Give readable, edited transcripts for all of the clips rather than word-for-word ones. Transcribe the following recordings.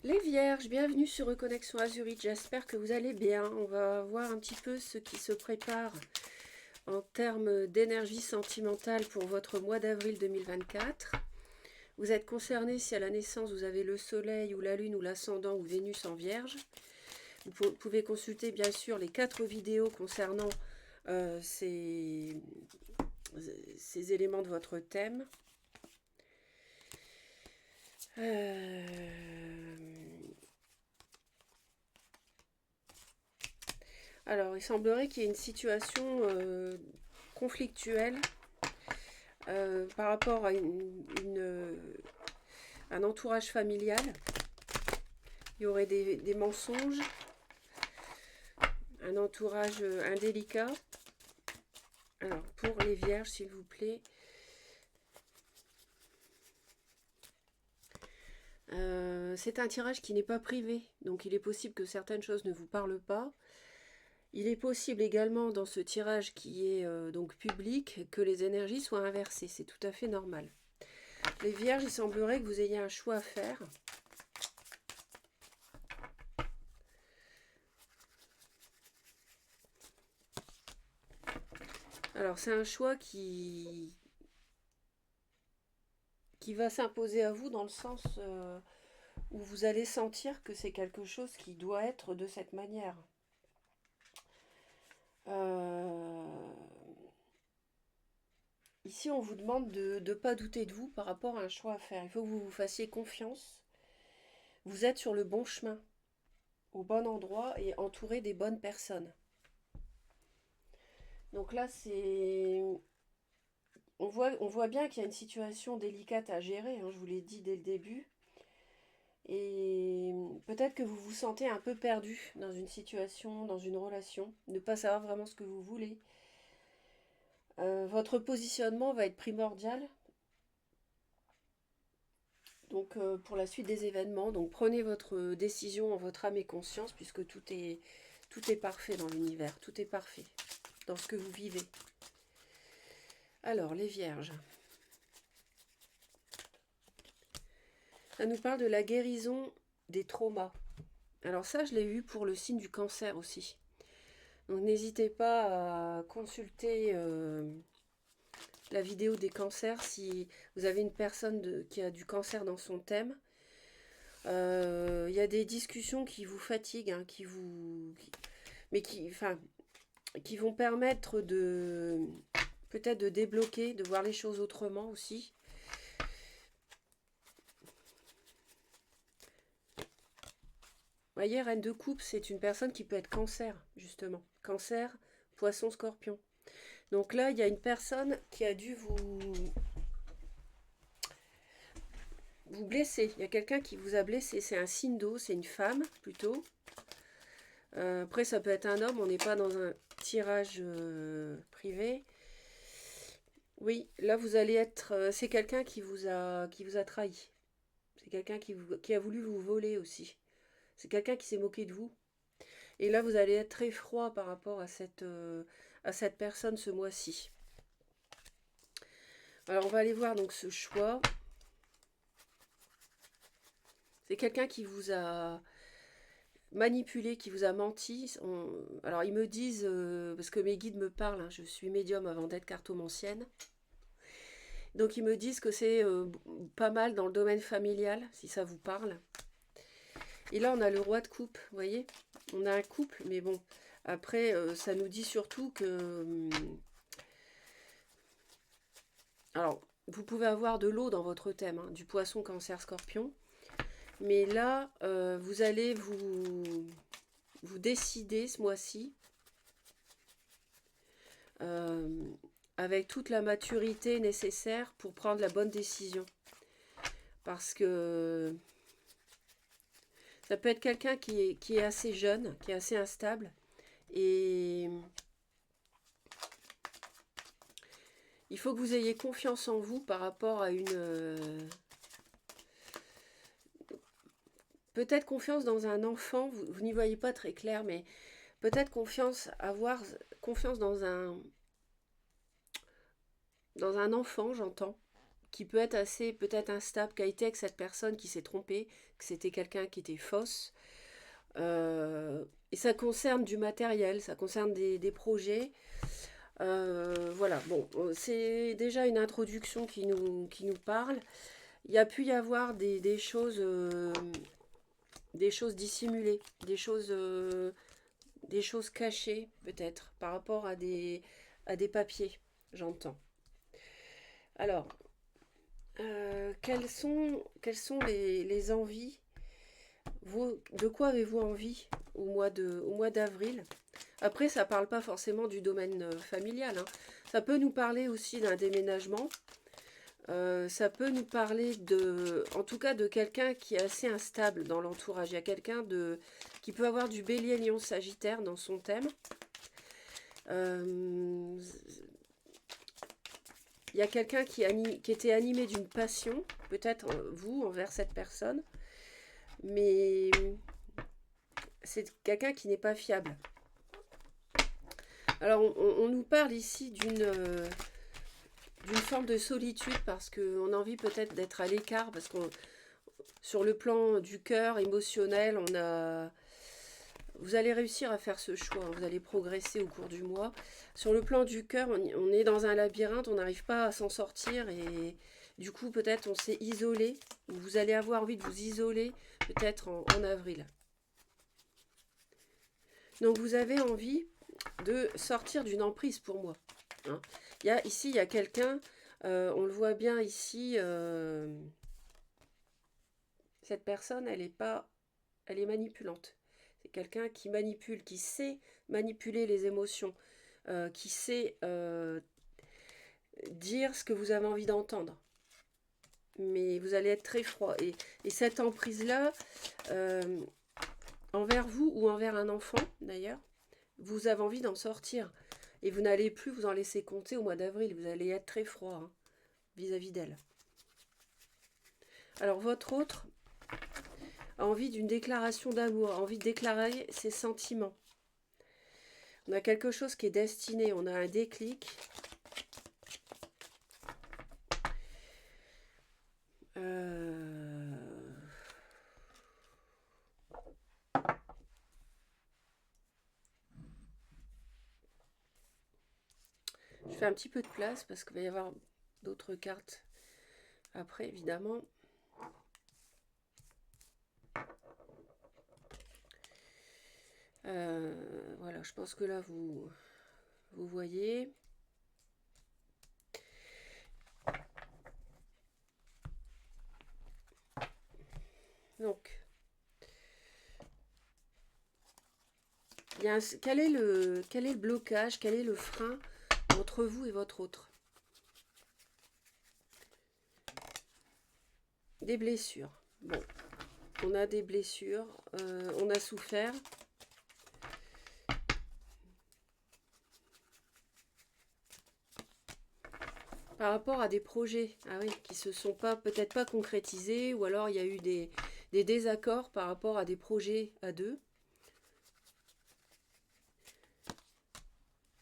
Les Vierges, bienvenue sur Reconnexion Azurite, j'espère que vous allez bien. On va voir un petit peu ce qui se prépare en termes d'énergie sentimentale pour votre mois d'avril 2024. Vous êtes concerné si à la naissance vous avez le soleil ou la lune ou l'ascendant ou Vénus en Vierge. Vous pouvez consulter bien sûr les 4 vidéos concernant ces éléments de votre thème. Alors, il semblerait qu'il y ait une situation conflictuelle par rapport à un entourage familial. Il y aurait des mensonges, un entourage indélicat. Alors, pour les vierges, s'il vous plaît. C'est un tirage qui n'est pas privé, donc il est possible que certaines choses ne vous parlent pas. Il est possible également dans ce tirage qui est donc public que les énergies soient inversées, c'est tout à fait normal. Les vierges, il semblerait que vous ayez un choix à faire. Alors c'est un choix qui va s'imposer à vous dans le sens où vous allez sentir que c'est quelque chose qui doit être de cette manière. Ici, on vous demande de ne pas douter de vous par rapport à un choix à faire. Il faut que vous vous fassiez confiance. Vous êtes sur le bon chemin, au bon endroit et entouré des bonnes personnes. Donc là, on voit bien qu'il y a une situation délicate à gérer, hein, je vous l'ai dit dès le début. Et peut-être que vous vous sentez un peu perdu dans une situation, dans une relation, ne pas savoir vraiment ce que vous voulez. Votre positionnement va être primordial. Donc pour la suite des événements, donc prenez votre décision en votre âme et conscience, puisque tout est parfait dans l'univers, tout est parfait dans ce que vous vivez. Alors, les vierges. Ça nous parle de la guérison des traumas. Alors ça, je l'ai vu pour le signe du cancer aussi. Donc n'hésitez pas à consulter la vidéo des cancers si vous avez une personne qui a du cancer dans son thème. Il y a des discussions qui vous fatiguent, hein, mais qui vont permettre de peut-être de débloquer, de voir les choses autrement aussi. Vous voyez, Reine de Coupe, c'est une personne qui peut être cancer, justement. Cancer, poisson, scorpion. Donc là, il y a une personne qui a dû vous blesser. Il y a quelqu'un qui vous a blessé. C'est un signe d'eau, c'est une femme plutôt. Après, ça peut être un homme, on n'est pas dans un tirage privé. Oui, là, vous allez être... c'est quelqu'un qui vous a trahi. C'est quelqu'un qui a voulu vous voler aussi. C'est quelqu'un qui s'est moqué de vous. Et là, vous allez être très froid par rapport à cette personne ce mois-ci. Alors, on va aller voir donc ce choix. C'est quelqu'un qui vous a manipulé, qui vous a menti. Alors, ils me disent, parce que mes guides me parlent, hein, je suis médium avant d'être cartomancienne. Donc, ils me disent que c'est pas mal dans le domaine familial, si ça vous parle. Et là, on a le roi de coupe, vous voyez. On a un couple, mais bon, après, ça nous dit surtout que... alors, vous pouvez avoir de l'eau dans votre thème, hein, du poisson, cancer, scorpion. Mais là, vous allez vous décider ce mois-ci avec toute la maturité nécessaire pour prendre la bonne décision. Parce que ça peut être quelqu'un qui est assez jeune, qui est assez instable. Et il faut que vous ayez confiance en vous par rapport à peut-être confiance dans un enfant, vous n'y voyez pas très clair, mais peut-être avoir confiance dans un enfant, j'entends, qui peut être assez peut-être instable, qui a été avec cette personne qui s'est trompée, que c'était quelqu'un qui était fausse. Et ça concerne du matériel, ça concerne des projets. Voilà, bon, c'est déjà une introduction qui nous parle. Il y a pu y avoir des choses dissimulées, des choses cachées peut-être par rapport à des papiers, j'entends. Alors, quelles sont les envies de quoi avez-vous envie au mois d'avril? Après, ça ne parle pas forcément du domaine familial, hein. Ça peut nous parler aussi d'un déménagement. Ça peut nous parler en tout cas, de quelqu'un qui est assez instable dans l'entourage. Il y a qui peut avoir du Bélier, Lion, Sagittaire dans son thème. Euh, il y a quelqu'un qui était animé d'une passion, peut-être vous envers cette personne, mais c'est quelqu'un qui n'est pas fiable. Alors, on nous parle ici d'une forme de solitude parce qu'on a envie peut-être d'être à l'écart, parce qu'on sur le plan du cœur émotionnel, vous allez réussir à faire ce choix, hein, vous allez progresser au cours du mois. Sur le plan du cœur, on est dans un labyrinthe, on n'arrive pas à s'en sortir et du coup peut-être on s'est isolé, ou vous allez avoir envie de vous isoler peut-être en avril. Donc vous avez envie de sortir d'une emprise pour moi, hein. Ici, il y a quelqu'un, on le voit bien ici, cette personne, elle est manipulante. C'est quelqu'un qui manipule, qui sait manipuler les émotions, qui sait dire ce que vous avez envie d'entendre. Mais vous allez être très froid. Et cette emprise-là, envers vous ou envers un enfant, d'ailleurs, vous avez envie d'en sortir. Et vous n'allez plus vous en laisser compter au mois d'avril. Vous allez être très froid, hein, vis-à-vis d'elle. Alors, votre autre a envie d'une déclaration d'amour, a envie de déclarer ses sentiments. On a quelque chose qui est destiné, on a un déclic. Je fais un petit peu de place parce qu'il va y avoir d'autres cartes après, évidemment. Voilà, je pense que là, vous voyez. Donc, quel est le blocage, quel est le frein entre vous et votre autre? Des blessures. Bon, on a des blessures, on a souffert. Par rapport à des projets, ah oui, qui se sont peut-être pas concrétisés, ou alors il y a eu des désaccords par rapport à des projets à deux.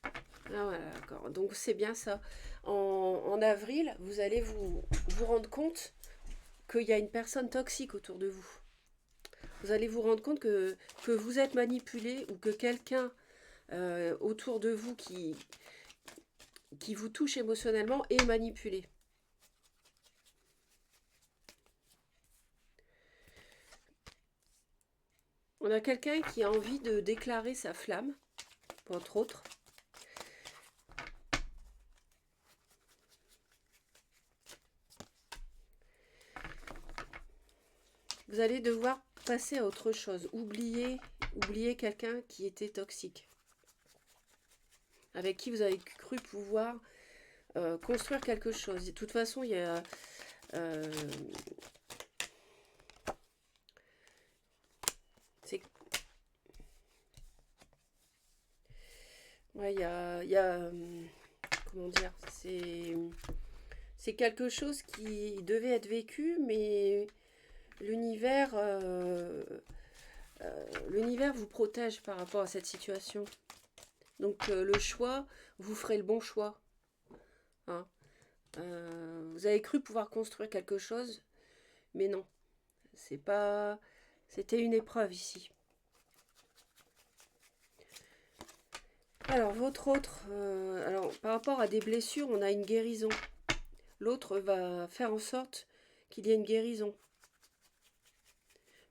Ah voilà, d'accord. Donc c'est bien ça. En avril, vous allez vous rendre compte qu'il y a une personne toxique autour de vous. Vous allez vous rendre compte que vous êtes manipulé, ou que quelqu'un autour de vous qui vous touche émotionnellement est manipulé. On a quelqu'un qui a envie de déclarer sa flamme, entre autres. Vous allez devoir passer à autre chose. Oublier quelqu'un qui était toxique, avec qui vous avez cru pouvoir construire quelque chose. De toute façon, il y a... ouais, il y a comment dire, c'est quelque chose qui devait être vécu, mais l'univers vous protège par rapport à cette situation. Donc le choix, vous ferez le bon choix, hein. Vous avez cru pouvoir construire quelque chose, mais non. C'est pas... C'était une épreuve ici. Alors, votre autre... alors, par rapport à des blessures, on a une guérison. L'autre va faire en sorte qu'il y ait une guérison.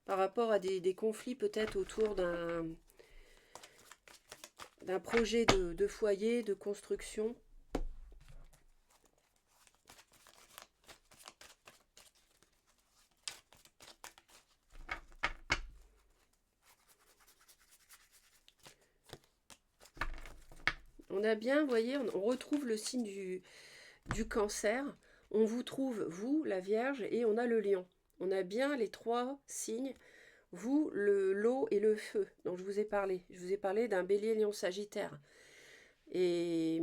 Par rapport à des conflits peut-être autour d'un projet de foyer, de construction. On a bien, vous voyez, on retrouve le signe du cancer. On vous trouve, vous, la Vierge, et on a le lion. On a bien les trois signes, vous, l'eau et le feu, dont je vous ai parlé. Je vous ai parlé d'un bélier, lion, sagittaire. Et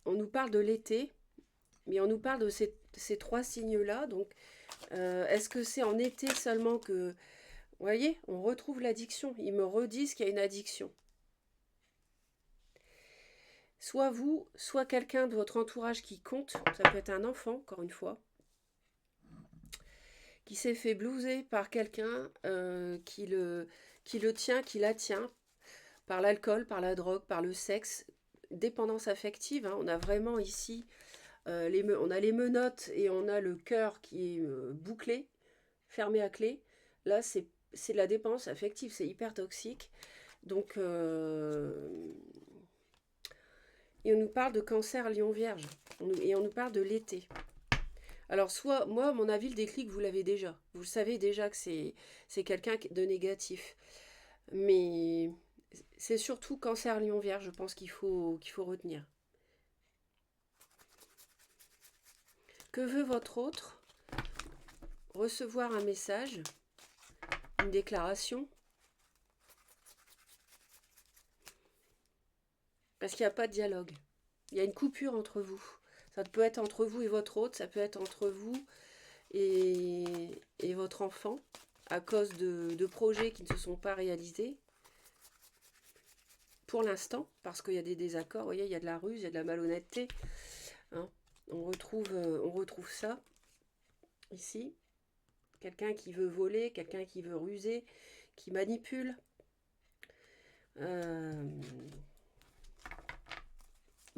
on nous parle de l'été, mais on nous parle de ces trois signes-là. Donc, est-ce que c'est en été seulement que... Vous voyez, on retrouve l'addiction. Ils me redisent qu'il y a une addiction. Soit vous, soit quelqu'un de votre entourage qui compte, ça peut être un enfant, encore une fois, qui s'est fait blouser par quelqu'un qui le tient, qui la tient, par l'alcool, par la drogue, par le sexe, dépendance affective. Hein. On a vraiment ici, on a les menottes et on a le cœur qui est bouclé, fermé à clé. Là, c'est de la dépendance affective, c'est hyper toxique. Donc, et on nous parle de cancer lion vierge. Et on nous parle de l'été. Alors, soit, moi, à mon avis, le déclic, vous l'avez déjà. Vous savez déjà que c'est quelqu'un de négatif. Mais c'est surtout cancer lion vierge, je pense qu'il faut retenir. Que veut votre autre? Recevoir un message, une déclaration. Parce qu'il n'y a pas de dialogue. Il y a une coupure entre vous. Ça peut être entre vous et votre autre, ça peut être entre vous et votre enfant, à cause de projets qui ne se sont pas réalisés. Pour l'instant, parce qu'il y a des désaccords, vous voyez, il y a de la ruse, il y a de la malhonnêteté. Hein. On retrouve ça ici. Quelqu'un qui veut voler, quelqu'un qui veut ruser, qui manipule.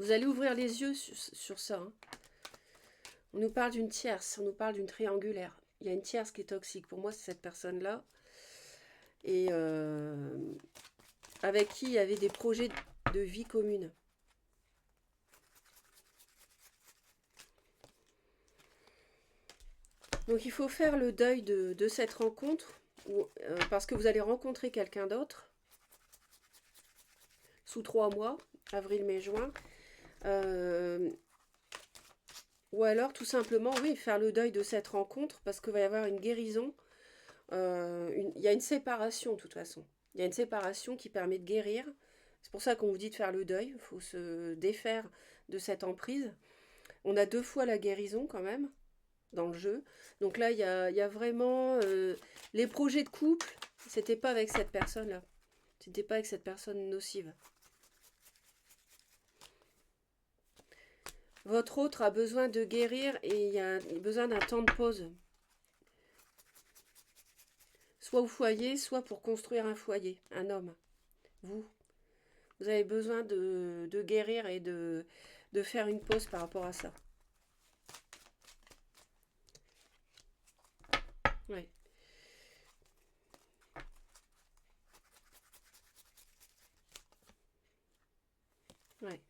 Vous allez ouvrir les yeux sur ça. Hein. On nous parle d'une tierce, on nous parle d'une triangulaire. Il y a une tierce qui est toxique. Pour moi, c'est cette personne-là. Et avec qui il y avait des projets de vie commune. Donc il faut faire le deuil de cette rencontre, parce que vous allez rencontrer quelqu'un d'autre, sous 3 mois, avril, mai, juin. Ou alors tout simplement, oui, faire le deuil de cette rencontre, parce qu'il va y avoir une guérison. Il y a une séparation de toute façon. Il y a une séparation qui permet de guérir. C'est pour ça qu'on vous dit de faire le deuil. Il faut se défaire de cette emprise. On a 2 fois la guérison quand même dans le jeu. Donc là, il y a vraiment les projets de couple. C'était pas avec cette personne-là. C'était pas avec cette personne nocive. Votre autre a besoin de guérir et il y a besoin d'un temps de pause. Soit au foyer, soit pour construire un foyer, un homme. Vous avez besoin de guérir et de faire une pause par rapport à ça. Ouais. Ouais.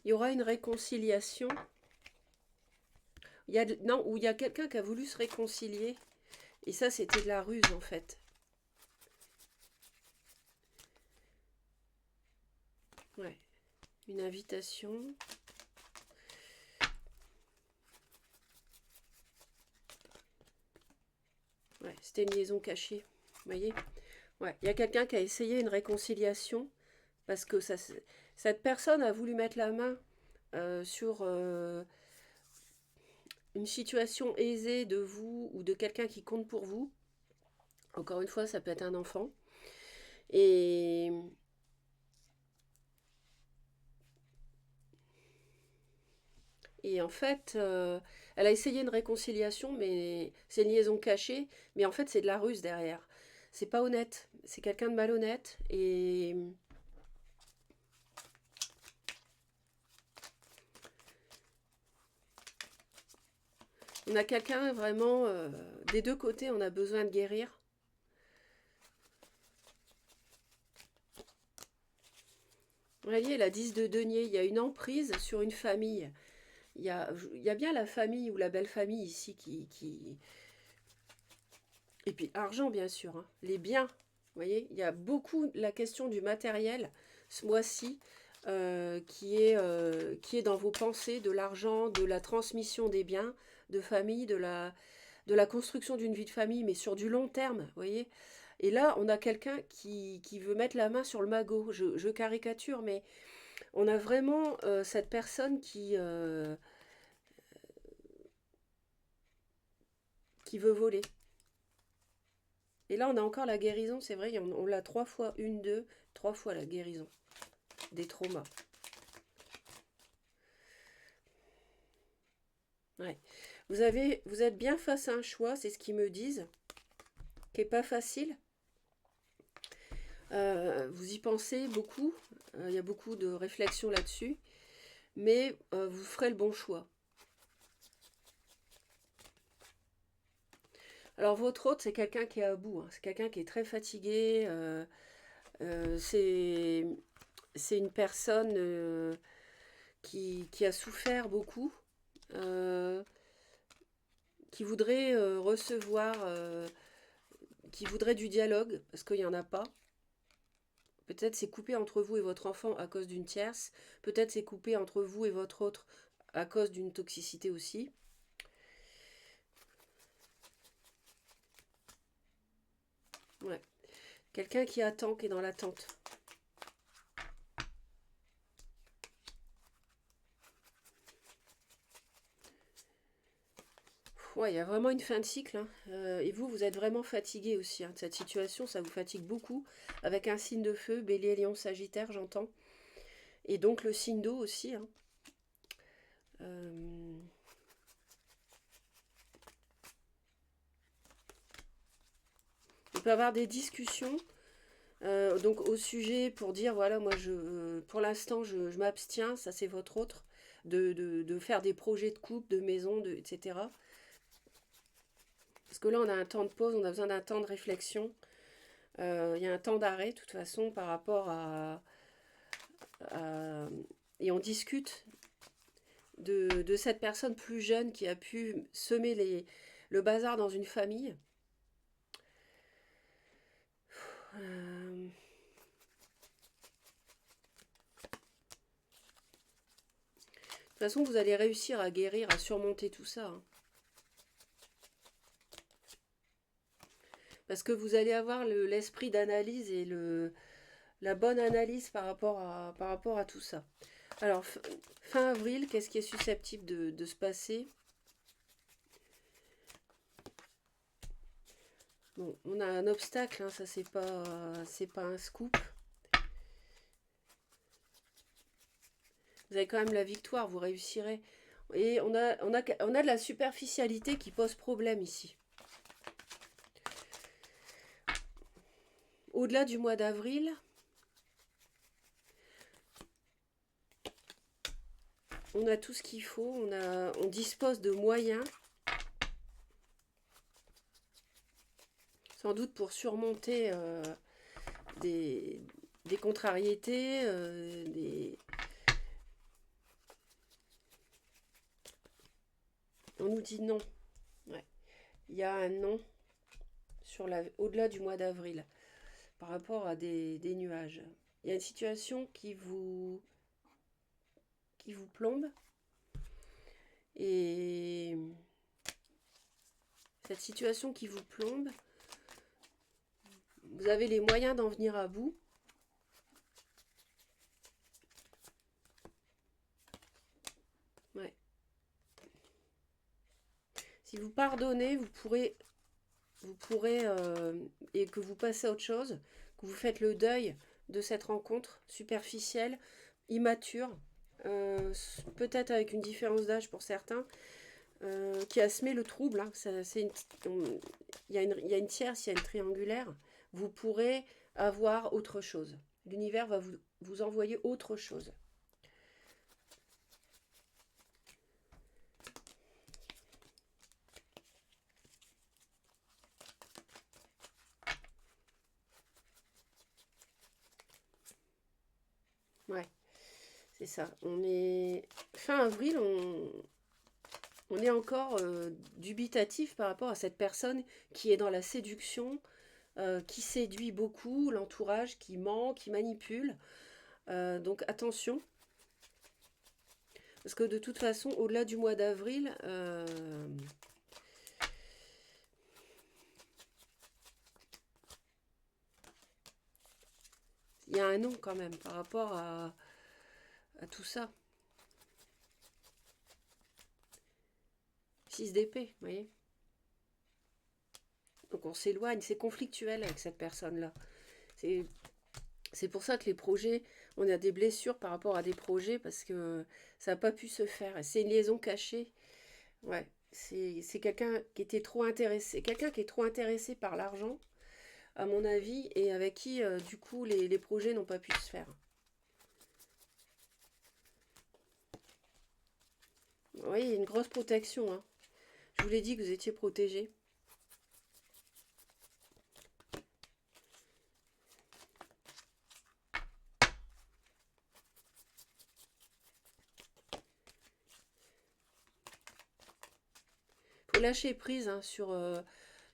Il y aura une réconciliation. Où il y a quelqu'un qui a voulu se réconcilier. Et ça, c'était de la ruse, en fait. Ouais. Une invitation. Ouais, c'était une liaison cachée. Vous voyez? Ouais. Il y a quelqu'un qui a essayé une réconciliation. Parce que cette personne a voulu mettre la main sur une situation aisée de vous ou de quelqu'un qui compte pour vous. Encore une fois, ça peut être un enfant. Et Et en fait, elle a essayé une réconciliation, mais c'est une liaison cachée. Mais en fait, c'est de la ruse derrière. C'est pas honnête. C'est quelqu'un de malhonnête. Et on a quelqu'un vraiment, des deux côtés, on a besoin de guérir. Vous voyez, la 10 de denier, il y a une emprise sur une famille. Il y a bien la famille ou la belle famille ici qui... Et puis argent, bien sûr, hein. Les biens. Vous voyez, il y a beaucoup la question du matériel ce mois-ci qui est dans vos pensées, de l'argent, de la transmission des biens de famille, de la construction d'une vie de famille, mais sur du long terme, vous voyez. Et là, on a quelqu'un qui veut mettre la main sur le magot. Je caricature, mais on a vraiment cette personne qui veut voler. Et là, on a encore la guérison, c'est vrai, on l'a trois fois, une, deux, trois fois la guérison des traumas. Ouais. Vous êtes bien face à un choix, c'est ce qu'ils me disent, qui est pas facile. Vous y pensez beaucoup, il y a beaucoup de réflexions là-dessus, mais vous ferez le bon choix. Alors votre hôte, c'est quelqu'un qui est à bout, hein. C'est quelqu'un qui est très fatigué, c'est une personne qui a souffert beaucoup, euh, qui voudrait recevoir, qui voudrait du dialogue, parce qu'il n'y en a pas. Peut-être c'est coupé entre vous et votre enfant à cause d'une tierce. Peut-être c'est coupé entre vous et votre autre à cause d'une toxicité aussi. Ouais. Quelqu'un qui attend, qui est dans l'attente. Ouais, il y a vraiment une fin de cycle, hein. Et vous, vous êtes vraiment fatigué aussi, hein, de cette situation. Ça vous fatigue beaucoup. Avec un signe de feu, bélier, lion, sagittaire, j'entends. Et donc le signe d'eau aussi, hein. Euh, On peut avoir des discussions donc au sujet pour dire voilà, moi pour l'instant je m'abstiens, ça c'est votre autre, de faire des projets de couple, de maison, etc. Parce que là on a un temps de pause, on a besoin d'un temps de réflexion. Il y a un temps d'arrêt de toute façon par rapport à- et on discute de cette personne plus jeune qui a pu semer le bazar dans une famille. Euh, de toute façon, vous allez réussir à guérir, à surmonter tout ça, hein. Parce que vous allez avoir l'esprit d'analyse et la bonne analyse par rapport à tout ça. Alors, fin avril, qu'est-ce qui est susceptible de se passer? Bon, on a un obstacle, hein, ça c'est pas un scoop. Vous avez quand même la victoire, vous réussirez. Et on a de la superficialité qui pose problème ici. Au-delà du mois d'avril, on a tout ce qu'il faut, on dispose de moyens, sans doute pour surmonter des, des contrariétés, On nous dit non. Ouais. Il y a un non au-delà du mois d'avril par rapport à des nuages. Il y a une situation qui vous plombe et cette situation qui vous plombe, vous avez les moyens d'en venir à bout. Ouais. Si vous pardonnez, vous pourrez et que vous passez à autre chose, que vous faites le deuil de cette rencontre superficielle, immature. peut-être avec une différence d'âge pour certains, qui a semé le trouble. Hein. Il y a une tierce, il y a une triangulaire. Vous pourrez avoir autre chose. L'univers va vous envoyer autre chose. Ouais, c'est ça. On est fin avril, on est encore dubitatif par rapport à cette personne qui est dans la séduction, qui séduit beaucoup, l'entourage, qui ment, qui manipule. Donc attention, parce que de toute façon, au-delà du mois d'avril, il y a un non quand même par rapport à tout ça. 6 d'épée, vous voyez. Donc on s'éloigne, c'est conflictuel avec cette personne-là. C'est C'est pour ça que les projets, on a des blessures par rapport à des projets parce que ça n'a pas pu se faire. C'est une liaison cachée. Ouais, c'est quelqu'un qui était trop intéressé, quelqu'un qui est trop intéressé par l'argent, à mon avis, et avec qui, du coup, les projets n'ont pas pu se faire. Oui, il y a une grosse protection. Hein. Je vous l'ai dit que vous étiez protégé. Il faut lâcher prise hein, sur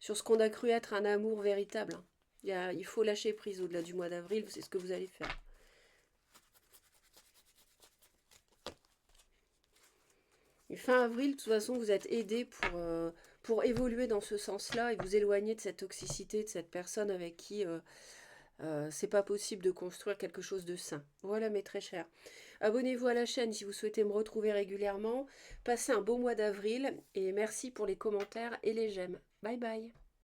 ce qu'on a cru être un amour véritable. Hein. Il faut lâcher prise au-delà du mois d'avril, c'est ce que vous allez faire. Et fin avril, de toute façon, vous êtes aidé pour évoluer dans ce sens-là et vous éloigner de cette toxicité, de cette personne avec qui c'est pas possible de construire quelque chose de sain. Voilà mes très chers. Abonnez-vous à la chaîne si vous souhaitez me retrouver régulièrement. Passez un beau mois d'avril et merci pour les commentaires et les j'aime. Bye bye.